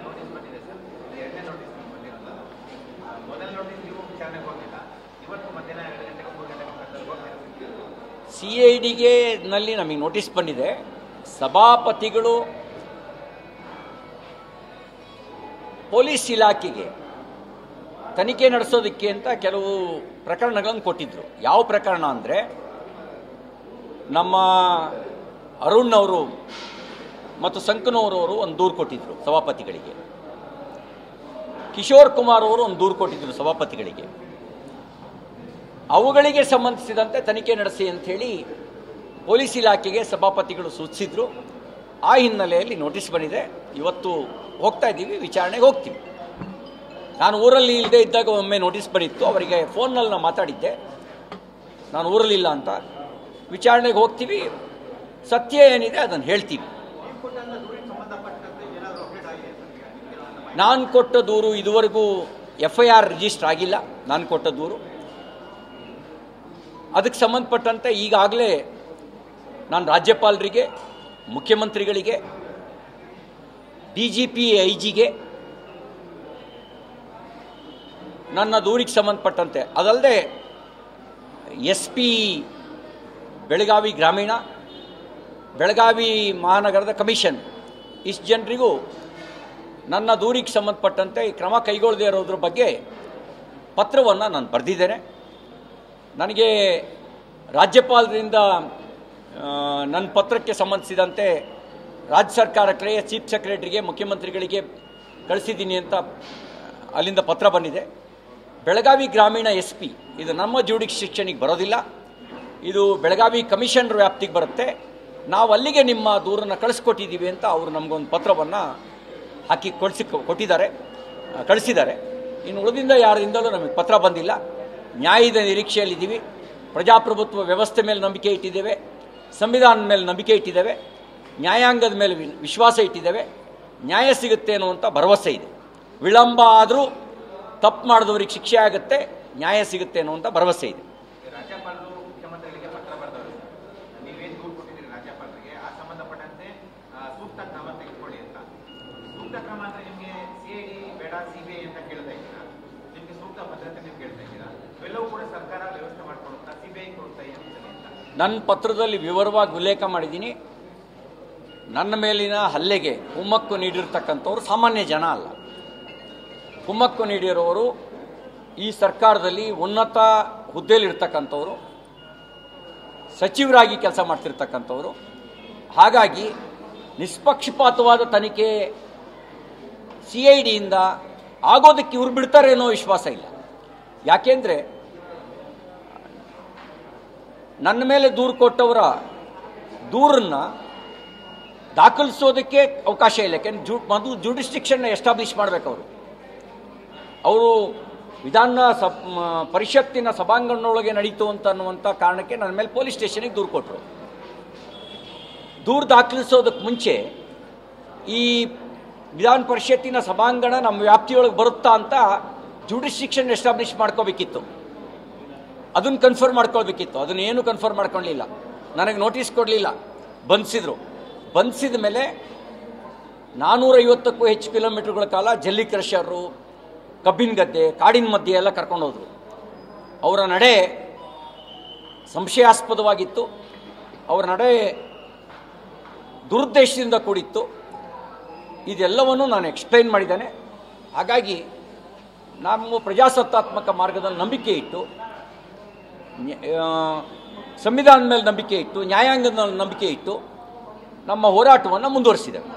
Notice ಬಂದಿದೆ sir. ಎರಡನೇ notice ಬಂದಿರಲ್ಲ. ಮೊದಲ ನೋಟಿಸ್ ನೀವು ವಿಚಾರಣೆಗೆ ಹೋಗಿಲ್ಲ. ಇವತ್ತು ಮಧ್ಯಾಹ್ನ 2 ಗಂಟೆಗೆ 3 ಗಂಟೆಗೆ ಹೋಗ್ತಾರೆ. CIDಗೆ ನಲ್ಲಿ ನಮಗೆ ನೋಟಿಸ್ ಬಂದಿದೆ. ಸಭಾಪತಿಗಳು ಪೊಲೀಸ್ ಇಲಾಖೆಗೆ ತನಿಖೆ ನಡೆಸೋದಕ್ಕೆ ಅಂತ ಕೆಲವು ಪ್ರಕರಣಗಳನ್ನು ಕೊಟ್ಟಿದ್ದರು. ಯಾವ ಪ್ರಕರಣ ಅಂದರೆ, ನಮ್ಮ ಅರುಣ್ ಅವರು ಮತ್ತು ಸಂಕನೂರವರು ಒಂದು ದೂರು ಕೊಟ್ಟಿದ್ದರು ಸಭಾಪತಿಗಳಿಗೆ. ಕಿಶೋರ್ ಕುಮಾರ್ ಅವರು ಒಂದು ದೂರು ಕೊಟ್ಟಿದ್ದರು ಸಭಾಪತಿಗಳಿಗೆ. ಅವುಗಳಿಗೆ ಸಂಬಂಧಿಸಿದಂತೆ ತನಿಖೆ ನಡೆಸಿ ಅಂಥೇಳಿ ಪೊಲೀಸ್ ಇಲಾಖೆಗೆ ಸಭಾಪತಿಗಳು ಸೂಚಿಸಿದ್ರು. ಆ ಹಿನ್ನೆಲೆಯಲ್ಲಿ ನೋಟಿಸ್ ಬಂದಿದೆ. ಇವತ್ತು ಹೋಗ್ತಾ ಇದ್ದೀವಿ, ವಿಚಾರಣೆಗೆ ಹೋಗ್ತೀವಿ. ನಾನು ಊರಲ್ಲಿ ಇಲ್ಲದೆ ಇದ್ದಾಗ ಒಮ್ಮೆ ನೋಟಿಸ್ ಬಂದಿತ್ತು. ಅವರಿಗೆ ಫೋನ್ನಲ್ಲಿ ನಾನು ಮಾತಾಡಿದ್ದೆ, ನಾನು ಊರಲ್ಲಿಲ್ಲ ಅಂತ. ವಿಚಾರಣೆಗೆ ಹೋಗ್ತೀವಿ, ಸತ್ಯ ಏನಿದೆ ಅದನ್ನು ಹೇಳ್ತೀವಿ. ನಾನು ಕೊಟ್ಟ ದೂರು ಇದುವರೆಗೂ FIR ರಿಜಿಸ್ಟರ್ ಆಗಿಲ್ಲ. ನಾನು ಕೊಟ್ಟ ದೂರು ಅದಕ್ಕೆ ಸಂಬಂಧಪಟ್ಟಂತೆ ಈಗಾಗಲೇ ನಾನು ರಾಜ್ಯಪಾಲರಿಗೆ, ಮುಖ್ಯಮಂತ್ರಿಗಳಿಗೆ, DGP IG ನನ್ನ ದೂರಿಗೆ ಸಂಬಂಧಪಟ್ಟಂತೆ, ಅದಲ್ಲದೆ SP ಬೆಳಗಾವಿ ಗ್ರಾಮೀಣ, ಬೆಳಗಾವಿ ಮಹಾನಗರದ ಕಮಿಷನ್, ಇಷ್ಟು ಜನರಿಗೂ ನನ್ನ ದೂರಿಗೆ ಸಂಬಂಧಪಟ್ಟಂತೆ ಈ ಕ್ರಮ ಕೈಗೊಳ್ಳದೇ ಇರೋದ್ರ ಬಗ್ಗೆ ಪತ್ರವನ್ನು ನಾನು ಬರೆದಿದ್ದೇನೆ. ನನಗೆ ರಾಜ್ಯಪಾಲರಿಂದ ನನ್ನ ಪತ್ರಕ್ಕೆ ಸಂಬಂಧಿಸಿದಂತೆ ರಾಜ್ಯ ಸರ್ಕಾರಕ್ಕೆ, ಚೀಫ್ ಸೆಕ್ರೆಟರಿಗೆ, ಮುಖ್ಯಮಂತ್ರಿಗಳಿಗೆ ಕಳಿಸಿದ್ದೀನಿ ಅಂತ ಅಲ್ಲಿಂದ ಪತ್ರ ಬಂದಿದೆ. ಬೆಳಗಾವಿ ಗ್ರಾಮೀಣ SP ಇದು ನಮ್ಮ ಜ್ಯೂಡಿಕ್ಷನಿಗೆ ಬರೋದಿಲ್ಲ, ಇದು ಬೆಳಗಾವಿ ಕಮಿಷನರ್ ವ್ಯಾಪ್ತಿಗೆ ಬರುತ್ತೆ. ನಾವು ಅಲ್ಲಿಗೆ ನಿಮ್ಮ ದೂರನ್ನು ಕಳಿಸ್ಕೊಟ್ಟಿದ್ದೀವಿ ಅಂತ ಅವರು ನಮಗೊಂದು ಪತ್ರವನ್ನು ಹಾಕಿ ಕಳಿಸಿದ್ದಾರೆ. ಇನ್ನು ಉಳಿದಿಂದ ಯಾರಿಂದಲೂ ನಮಗೆ ಪತ್ರ ಬಂದಿಲ್ಲ. ನ್ಯಾಯದ ನಿರೀಕ್ಷೆಯಲ್ಲಿದ್ದೀವಿ. ಪ್ರಜಾಪ್ರಭುತ್ವ ವ್ಯವಸ್ಥೆ ಮೇಲೆ ನಂಬಿಕೆ ಇಟ್ಟಿದ್ದೇವೆ, ಸಂವಿಧಾನದ ಮೇಲೆ ನಂಬಿಕೆ ಇಟ್ಟಿದ್ದೇವೆ, ನ್ಯಾಯಾಂಗದ ಮೇಲೆ ವಿಶ್ವಾಸ ಇಟ್ಟಿದ್ದೇವೆ. ನ್ಯಾಯ ಸಿಗುತ್ತೆ ಅನ್ನುವಂಥ ಭರವಸೆ ಇದೆ. ವಿಳಂಬ ಆದರೂ ತಪ್ಪು ಮಾಡಿದವರಿಗೆ ಶಿಕ್ಷೆ ಆಗುತ್ತೆ, ನ್ಯಾಯ ಸಿಗುತ್ತೆ ಅನ್ನುವಂಥ ಭರವಸೆ ಇದೆ. ರಾಜ್ಯಪಾಲರು ಮುಖ್ಯಮಂತ್ರಿಗಳಿಗೆ ಪತ್ರ ಬರೆದವರು, ನೀವೇನು ದೂರು ಕೊಟ್ಟಿದ್ದೀರಿ ರಾಜ್ಯಪಾಲರಿಗೆ, ಆ ಸಂಬಂಧಪಟ್ಟಂತೆ ಸೂಕ್ತ ಕ್ರಮ ತೆಗೆದುಕೊಳ್ಳಿ ಅಂತ. ಸೂಕ್ತ ಕ್ರಮ ಅಂದರೆ ನಿಮಗೆ CID ಬೇಡ, CBI ಅಂತ ಕೇಳ್ತಾ ಇದ್ದೀರಾ. ನಿಮಗೆ ಸೂಕ್ತ ಭದ್ರತೆ ನೀವು ಕೇಳ್ತಾ ಇದ್ದೀರಾ. ಇವೆಲ್ಲವೂ ಕೂಡ ಸರ್ಕಾರ ವ್ಯವಸ್ಥೆ ಮಾಡ್ಕೊಡುತ್ತಾ, CBI ಕೊಡ್ತಾ ಇರ್ತದೆ ಅಂತ ನನ್ನ ಪತ್ರದಲ್ಲಿ ವಿವರವಾಗಿ ಉಲ್ಲೇಖ ಮಾಡಿದ್ದೀನಿ. ನನ್ನ ಮೇಲಿನ ಹಲ್ಲೆಗೆ ಕುಮ್ಮಕ್ಕು ನೀಡಿರ್ತಕ್ಕಂಥವ್ರು ಸಾಮಾನ್ಯ ಜನ ಅಲ್ಲ. ಕುಮ್ಮಕ್ಕು ನೀಡಿರೋರು ಈ ಸರ್ಕಾರದಲ್ಲಿ ಉನ್ನತ ಹುದ್ದೆಯಲ್ಲಿರ್ತಕ್ಕಂಥವ್ರು, ಸಚಿವರಾಗಿ ಕೆಲಸ ಮಾಡ್ತಿರ್ತಕ್ಕಂಥವ್ರು. ಹಾಗಾಗಿ ನಿಷ್ಪಕ್ಷಪಾತವಾದ ತನಿಖೆ CIDಯಿಂದ ಆಗೋದಕ್ಕೆ ಇವ್ರು ಬಿಡ್ತಾರೆ ಅನ್ನೋ ವಿಶ್ವಾಸ ಇಲ್ಲ. ಯಾಕೆಂದರೆ ನನ್ನ ಮೇಲೆ ದೂರು ಕೊಟ್ಟವರ ದೂರನ್ನು ದಾಖಲಿಸೋದಕ್ಕೆ ಅವಕಾಶ ಇಲ್ಲ. ಯಾಕೆಂದ್ರೆ ಮೊದಲು ಜುಡಿಸ್ಟಿಕ್ಷನ್ನ ಎಸ್ಟಾಬ್ಲಿಷ್ ಮಾಡಬೇಕು. ಅವರು ವಿಧಾನ ಪರಿಷತ್ತಿನ ಸಭಾಂಗಣದೊಳಗೆ ನಡೀತು ಅಂತ ಅನ್ನುವಂಥ ಕಾರಣಕ್ಕೆ ನನ್ನ ಮೇಲೆ ಪೊಲೀಸ್ ಸ್ಟೇಷನಿಗೆ ದೂರು ಕೊಟ್ಟರು. ದೂರು ದಾಖಲಿಸೋದಕ್ಕೆ ಮುಂಚೆ ಈ ವಿಧಾನ ಪರಿಷತ್ತಿನ ಸಭಾಂಗಣ ನಮ್ಮ ವ್ಯಾಪ್ತಿಯೊಳಗೆ ಬರುತ್ತಾ ಅಂತ ಜುಡಿಸ್ಟಿಕ್ಷನ್ ಎಸ್ಟಾಬ್ಲಿಷ್ ಮಾಡ್ಕೋಬೇಕಿತ್ತು, ಅದನ್ನು ಕನ್ಫರ್ಮ್ ಮಾಡ್ಕೊಳ್ಬೇಕಿತ್ತು. ಅದನ್ನೇನು ಕನ್ಫರ್ಮ್ ಮಾಡ್ಕೊಳ್ಳಲಿಲ್ಲ. ನನಗೆ ನೋಟಿಸ್ ಕೊಡಲಿಲ್ಲ, ಬಂಧಿಸಿದ ಮೇಲೆ 450ಕ್ಕೂ ಹೆಚ್ಚು ಕಿಲೋಮೀಟರ್ಗಳ ಕಾಲ ಜಲ್ಲಿ ಕ್ರಷರು, ಕಬ್ಬಿನ ಗದ್ದೆ, ಕಾಡಿನ ಮಧ್ಯೆ ಎಲ್ಲ ಕರ್ಕೊಂಡೋದ್ರು. ಅವರ ನಡೆ ಸಂಶಯಾಸ್ಪದವಾಗಿತ್ತು, ಅವರ ನಡೆ ದುರುದ್ದೇಶದಿಂದ ಕೂಡಿತ್ತು. ಇದೆಲ್ಲವನ್ನು ನಾನು ಎಕ್ಸ್ಪ್ಲೈನ್ ಮಾಡಿದ್ದೇನೆ. ಹಾಗಾಗಿ ನಮ್ಮ ಪ್ರಜಾಸತ್ತಾತ್ಮಕ ಮಾರ್ಗದಲ್ಲಿ ನಂಬಿಕೆ ಇಟ್ಟು, ಸಂವಿಧಾನದ ಮೇಲೆ ನಂಬಿಕೆ ಇಟ್ಟು, ನ್ಯಾಯಾಂಗದ ಮೇಲೆ ನಂಬಿಕೆ ಇಟ್ಟು ನಮ್ಮ ಹೋರಾಟವನ್ನು ಮುಂದುವರಿಸಿದ್ದೇವೆ.